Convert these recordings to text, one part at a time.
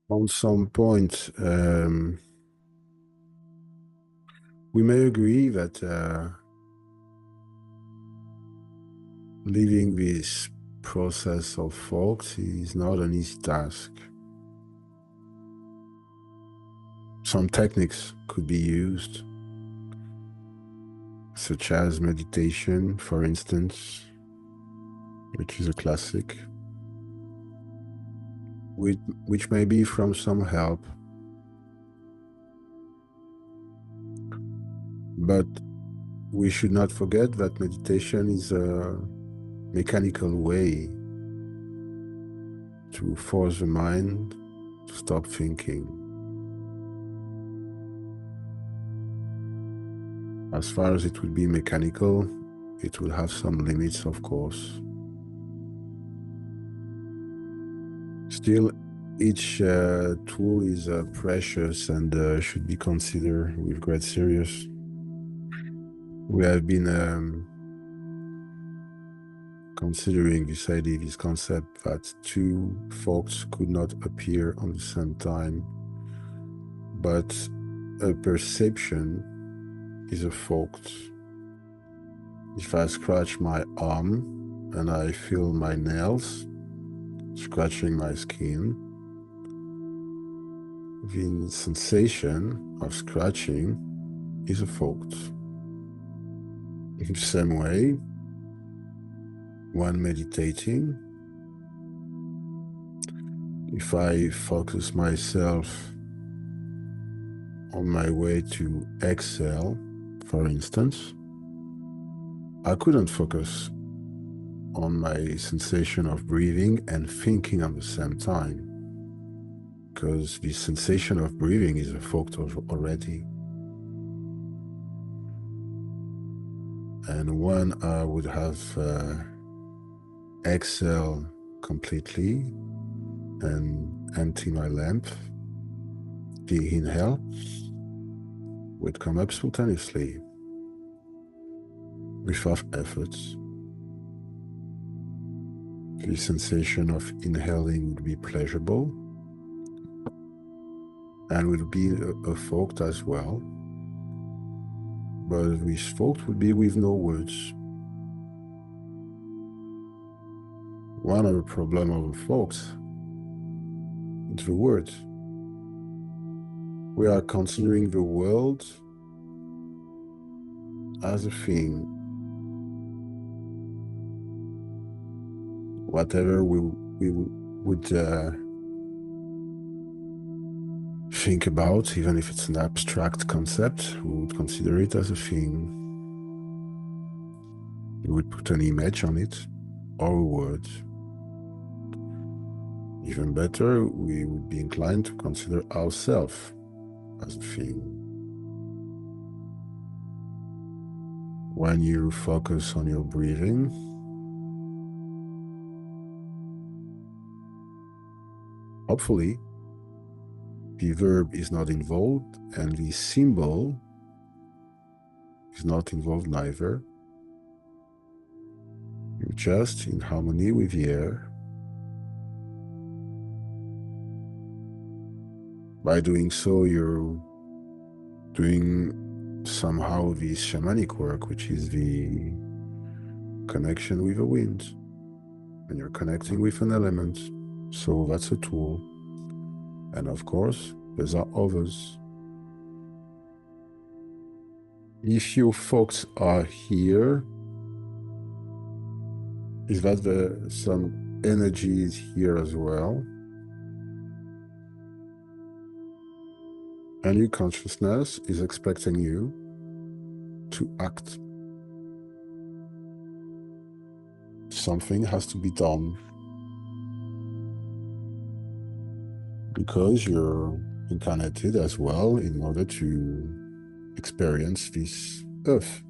On some point, we may agree that living this process of thought is not an easy task. Some techniques could be used, such as meditation, for instance, which is a classic, which may be from some help. But we should not forget that meditation is a mechanical way to force the mind to stop thinking. As far as it will be mechanical, it will have some limits, of course. Still, each tool is precious and should be considered with great seriousness. We have been considering this idea, this concept that two thoughts could not appear on the same time, but a perception is a thought. If I scratch my arm and I feel my nails scratching my skin, the sensation of scratching is a thought. In the same way, when meditating, if I focus myself on my way to exhale, for instance, I couldn't focus on my sensation of breathing and thinking at the same time, because the sensation of breathing is a thought already. And when I would have exhale completely and empty my lamp, the inhale would come up spontaneously without effort. The sensation of inhaling would be pleasurable and would be a thought as well. But this thought would be with no words. One of the problems of the thought is the words. We are considering the world as a thing. Whatever we would think about, even if it's an abstract concept, we would consider it as a thing. We would put an image on it or a word. Even better, we would be inclined to consider ourselves as a thing. When you focus on your breathing, hopefully, the verb is not involved and the symbol is not involved neither. You're just in harmony with the air. By doing so, you're doing somehow this shamanic work, which is the connection with the wind. And you're connecting with an element. So that's a tool. And of course, there are others. If your thoughts are here, is that some energy is here as well? And your consciousness is expecting you to act. Something has to be done because you're incarnated as well in order to experience this earth.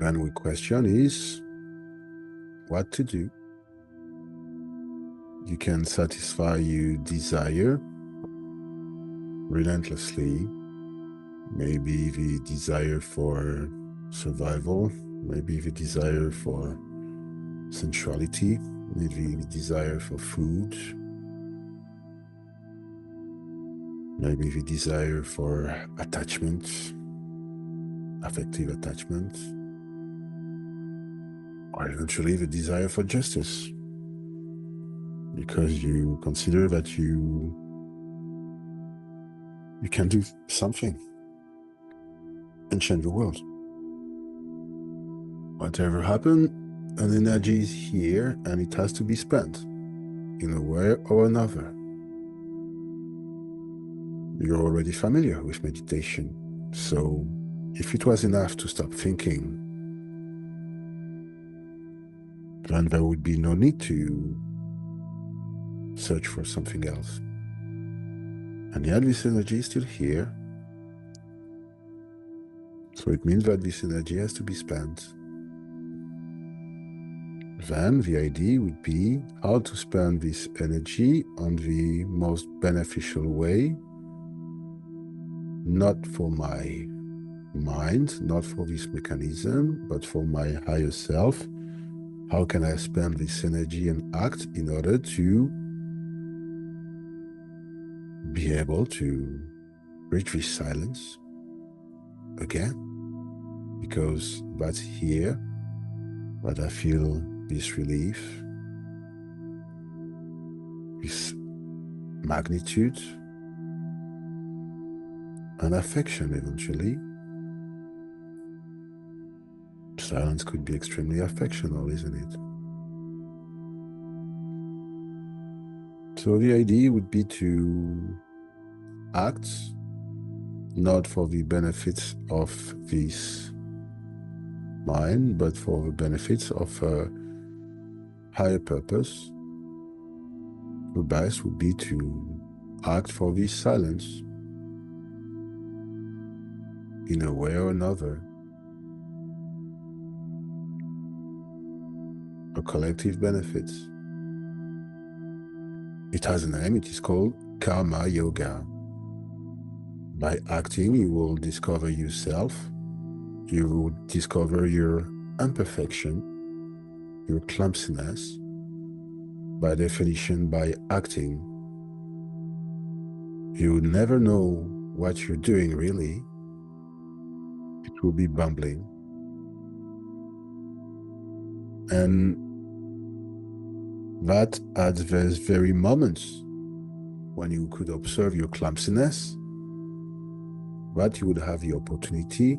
And the question is what to do. You can satisfy your desire relentlessly, maybe the desire for survival, maybe the desire for sensuality, maybe the desire for food, maybe the desire for attachment, affective attachment, or eventually the desire for justice, because you consider that you can do something and change the world. Whatever happened, an energy is here and it has to be spent in a way or another. You're already familiar with meditation, so if it was enough to stop thinking, then there would be no need to search for something else. And yet this energy is still here, so it means that this energy has to be spent. Then the idea would be how to spend this energy on the most beneficial way, not for my mind, not for this mechanism, but for my higher self. How can I spend this energy and act in order to be able to reach this silence again? Because that's here that I feel this relief, this magnitude, and affection eventually. Silence could be extremely affectional, isn't it? So the idea would be to act not for the benefits of this mind, but for the benefits of a higher purpose. The best would be to act for this silence in a way or another. A collective benefit. It has a name, it is called Karma Yoga. By acting, you will discover yourself, you will discover your imperfection, your clumsiness. By definition, by acting, you never know what you're doing really. It will be bumbling. And that at those very moments when you could observe your clumsiness, that you would have the opportunity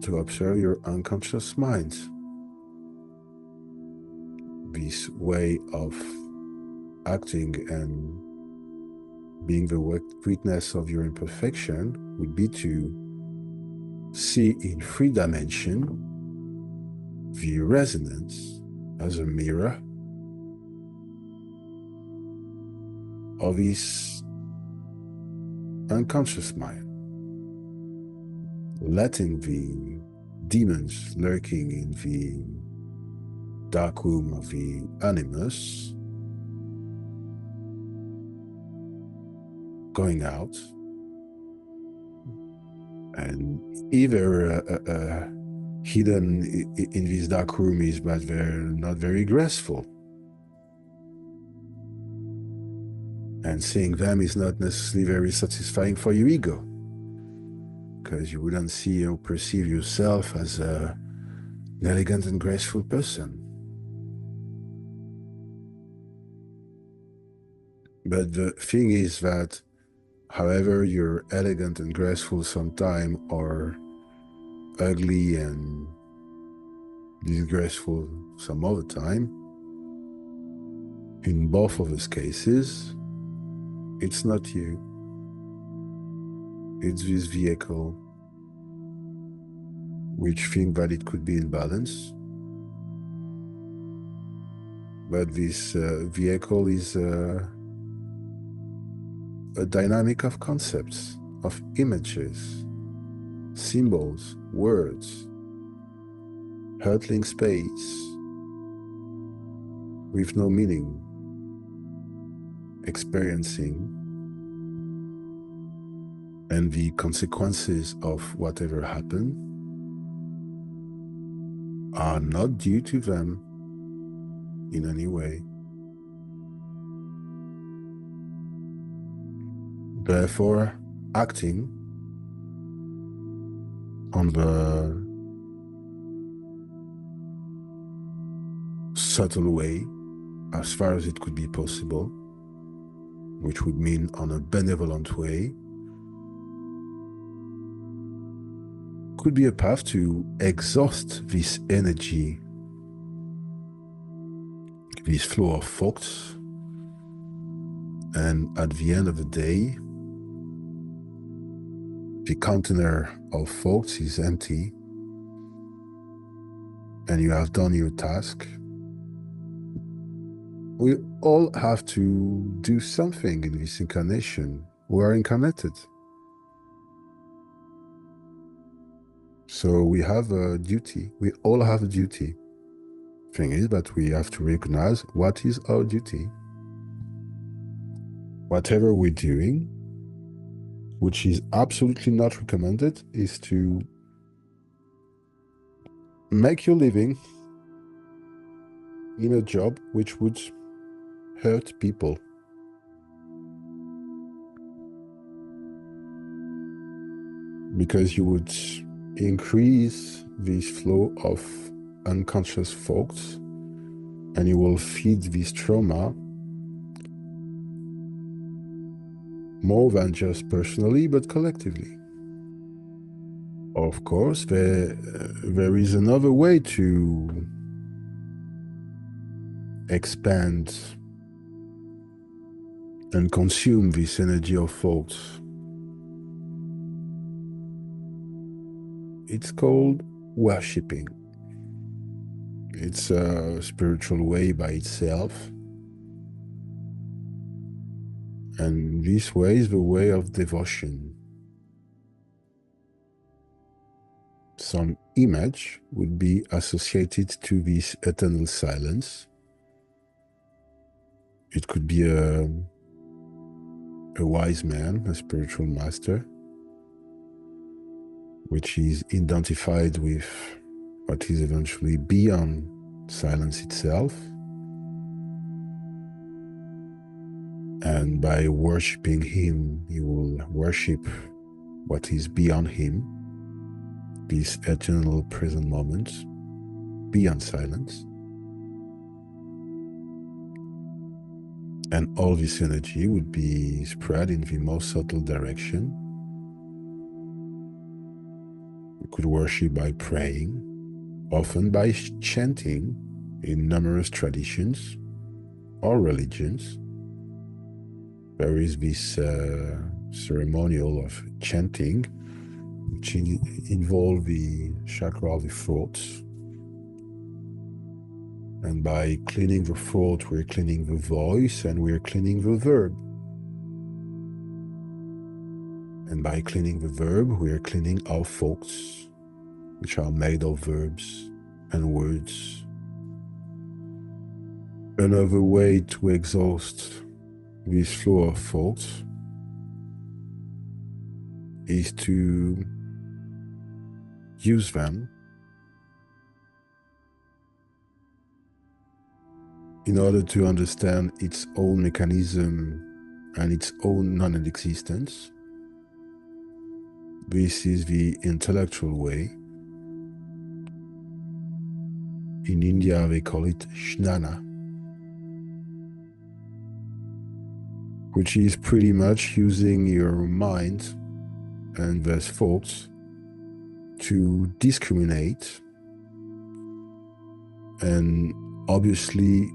to observe your unconscious mind. This way of acting and being the witness of your imperfection would be to see in 3 dimensions the resonance as a mirror of his unconscious mind, letting the demons lurking in the dark room of the animus going out, and either hidden in this dark room is but they're not very graceful, and seeing them is not necessarily very satisfying for your ego, because you wouldn't see or perceive yourself as an elegant and graceful person. But the thing is that however you're elegant and graceful sometime, or ugly and disgraceful some other time, in both of those cases, it's not you. It's this vehicle which think that it could be in balance. But this vehicle is a dynamic of concepts, of images, symbols, words, hurtling space, with no meaning, experiencing, and the consequences of whatever happened are not due to them in any way. Therefore, acting on the subtle way, as far as it could be possible, which would mean on a benevolent way, could be a path to exhaust this energy, this flow of thoughts, and at the end of the day, the container of thoughts is empty, and you have done your task. We all have to do something in this incarnation. We are incarnated. So we have a duty. We all have a duty. Thing is that we have to recognize what is our duty. Whatever we're doing, which is absolutely not recommended, is to make your living in a job which would hurt people. Because you would increase this flow of unconscious thoughts, and you will feed this trauma more than just personally, but collectively. Of course, there is another way to expand and consume this energy of thoughts. It's called worshipping. It's a spiritual way by itself. And this way is the way of devotion. Some image would be associated to this eternal silence. It could be a wise man, a spiritual master, which is identified with what is eventually beyond silence itself. And by worshipping him, you will worship what is beyond him, this eternal present moment, beyond silence. And all this energy would be spread in the most subtle direction. You could worship by praying, often by chanting in numerous traditions or religions. There is this ceremonial of chanting, which involves the chakra of the throat. And by cleaning the throat, we're cleaning the voice and we're cleaning the verb. And by cleaning the verb, we're cleaning our thoughts, which are made of verbs and words. Another way to exhaust this flow of thoughts is to use them in order to understand its own mechanism and its own non-existence. This is the intellectual way. In India, they call it Jnana, which is pretty much using your mind and thus thoughts to discriminate and obviously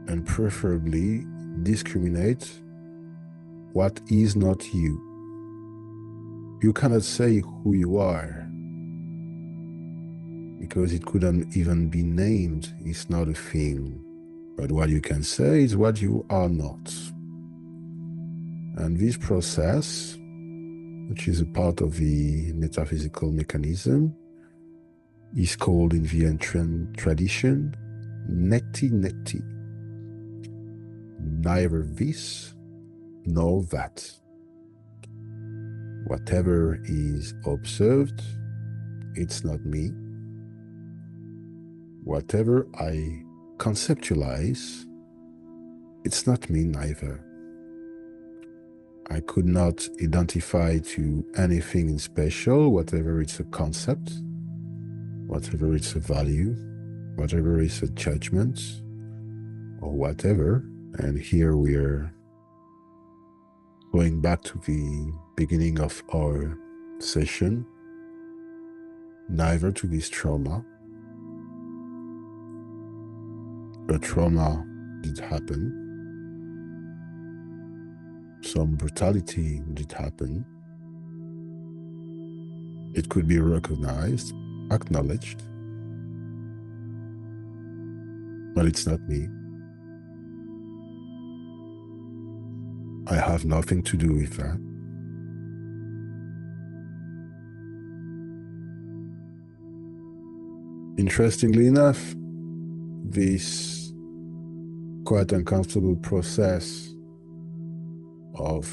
and preferably discriminate what is not you. You cannot say who you are because it couldn't even be named. It's not a thing. But what you can say is what you are not. And this process, which is a part of the metaphysical mechanism, is called in the ancient tradition neti neti. Neither this nor that. Whatever is observed, it's not me. whatever I conceptualize, it's not me neither. I could not identify to anything in special, whatever it's a concept, whatever it's a value, whatever it's a judgment, or whatever. And here we are going back to the beginning of our session, neither to this trauma. A trauma did happen. Some brutality did happen. It could be recognized, acknowledged, but it's not me. I have nothing to do with that. Interestingly enough, this quite uncomfortable process of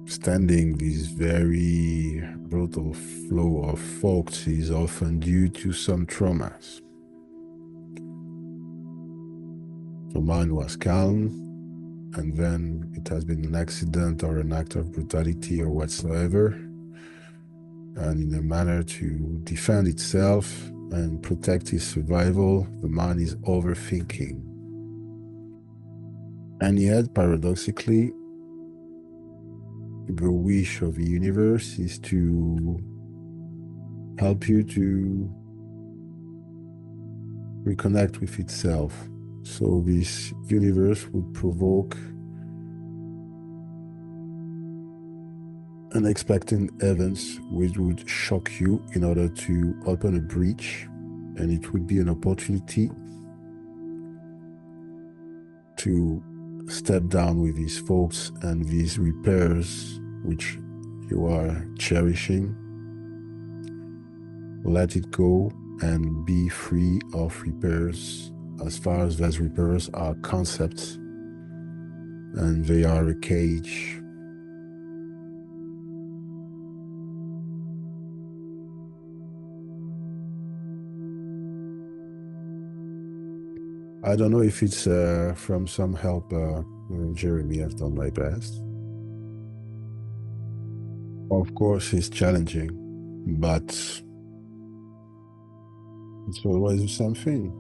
standing this very brutal flow of thoughts is often due to some traumas. The mind was calm, and then it has been an accident or an act of brutality or whatsoever, and in a manner to defend itself and protect its survival, the mind is overthinking. And yet, paradoxically, the wish of the universe is to help you to reconnect with itself. So this universe would provoke unexpected events which would shock you in order to open a breach, and it would be an opportunity to step down with these thoughts and these repairs which you are cherishing. Let it go and be free of repairs as far as those repairs are concepts and they are a cage. I don't know if it's from some help, Jeremy. I've done my best. Of course, it's challenging, but it's always something.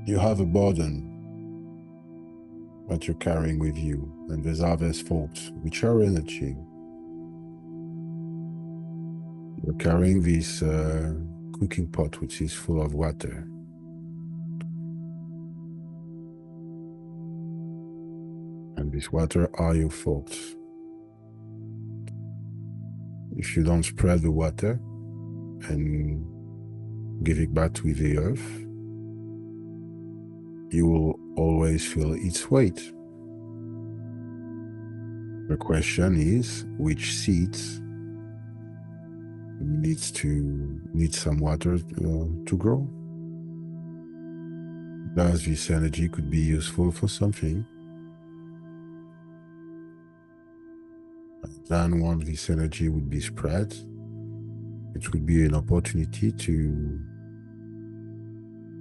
You have a burden that you're carrying with you, and there's other thoughts, which are energy. You're carrying this cooking pot, which is full of water. And this water are your thoughts. If you don't spread the water and give it back to the earth, you will always feel its weight. The question is, which seeds need some water to grow? Thus, this energy could be useful for something. Then once this energy would be spread, it would be an opportunity to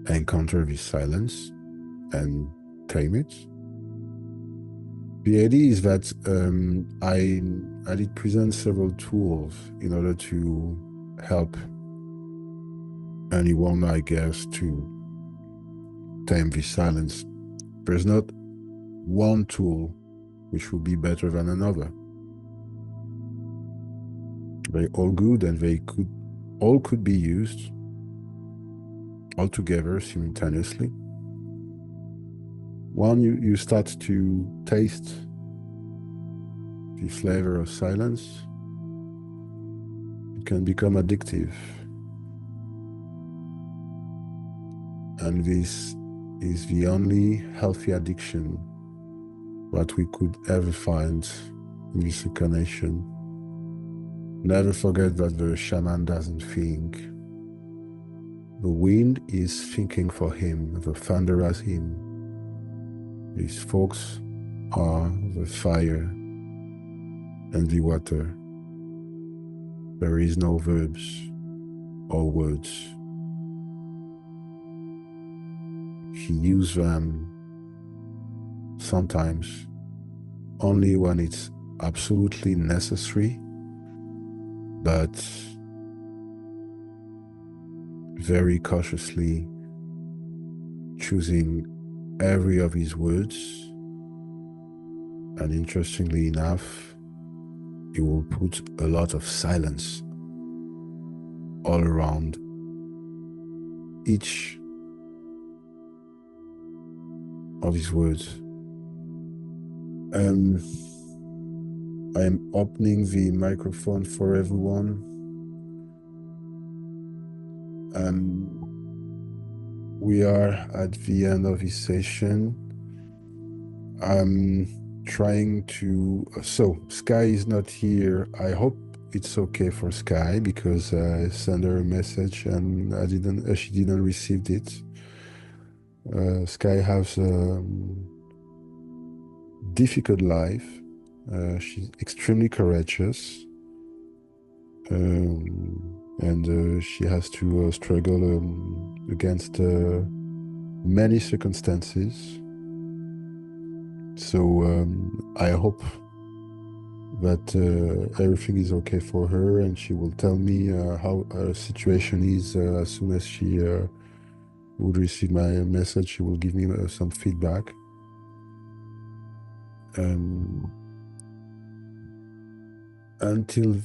encounter this silence and tame it. The idea is that I did present several tools in order to help anyone, I guess, to tame this silence. There's not one tool which would be better than another. They're all good, and they could be used all together simultaneously. When you start to taste the flavor of silence, it can become addictive. And this is the only healthy addiction that we could ever find in this incarnation. Never forget that the shaman doesn't think. The wind is thinking for him, the thunder as him. These folks are the fire and the water. There is no verbs or words. He uses them sometimes only when it's absolutely necessary, but very cautiously choosing every of his words. And interestingly enough, he will put a lot of silence all around each of his words. I am opening the microphone for everyone. We are at the end of this session. I'm trying to, so Sky is not here. I hope it's okay for Sky, because I sent her a message and she didn't receive it. Sky has a difficult life. She's extremely courageous, and she has to struggle against many circumstances. So I hope that everything is okay for her, and she will tell me how her situation is as soon as she would receive my message. She will give me some feedback. Until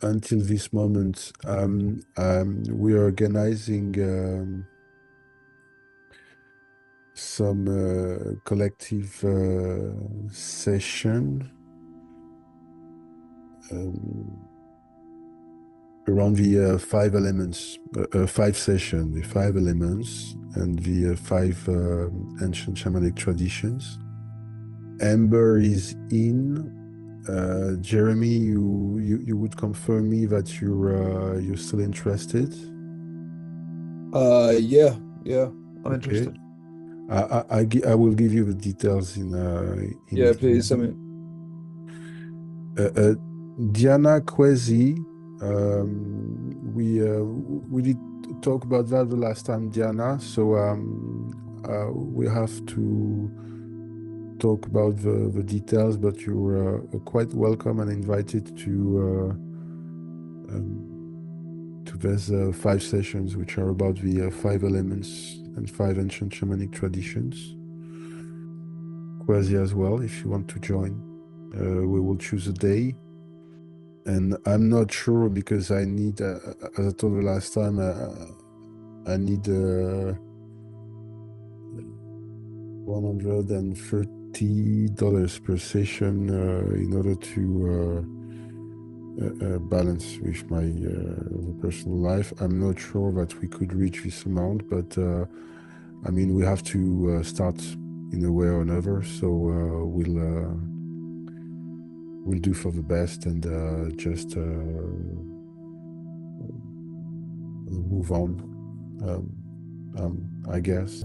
this moment, we are organizing some collective session around the 5 elements, 5 sessions, the 5 elements and the 5 ancient shamanic traditions. Amber is in. Jeremy, you would confirm me that you're still interested? Yeah, I'm interested. I will give you the details in Yeah, the please. Diana Kwesi, we did talk about that the last time, Diana. So we have to talk about the details, but you're quite welcome and invited to these 5 sessions, which are about the 5 elements and 5 ancient shamanic traditions. Kwesi as well, if you want to join. We will choose a day. And I'm not sure, because I need, as I told you last time, I need $130 per session in order to balance with my personal life. I'm not sure that we could reach this amount, but I mean, we have to start in a way or another. So we'll do for the best and just move on, I guess.